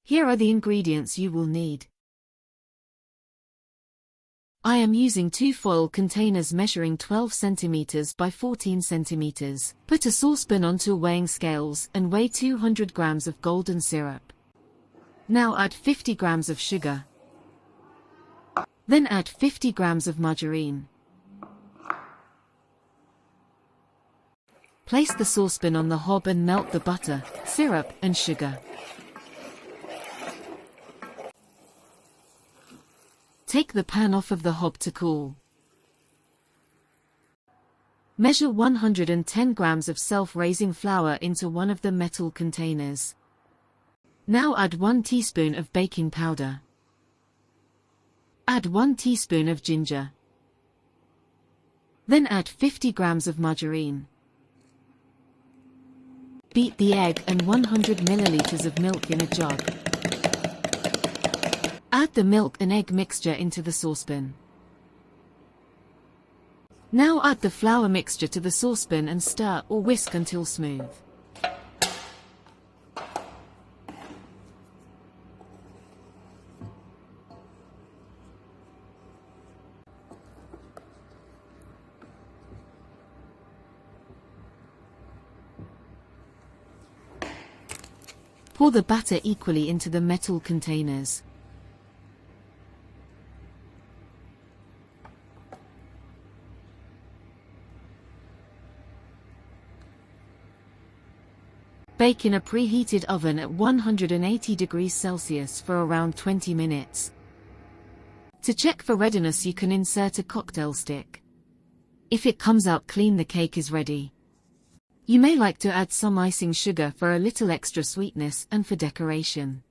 Here are the ingredients you will need. I am using 2 foil containers measuring 12 cm by 14 cm. Put a saucepan onto weighing scales and weigh 200 grams of golden syrup. Now add 50 grams of sugar. Then add 50 grams of margarine. Place the saucepan on the hob and melt the butter, syrup and sugar. Take the pan off of the hob to cool. Measure 110 grams of self-raising flour into one of the metal containers. Now add 1 teaspoon of baking powder. Add 1 teaspoon of ginger. Then add 50 grams of margarine. Beat the egg and 100 milliliters of milk in a jug. Add the milk and egg mixture into the saucepan. Now add the flour mixture to the saucepan and stir or whisk until smooth. Pour the batter equally into the metal containers. Bake in a preheated oven at 180 degrees Celsius for around 20 minutes. To check for readiness, you can insert a cocktail stick. If it comes out clean, the cake is ready. You may like to add some icing sugar for a little extra sweetness and for decoration.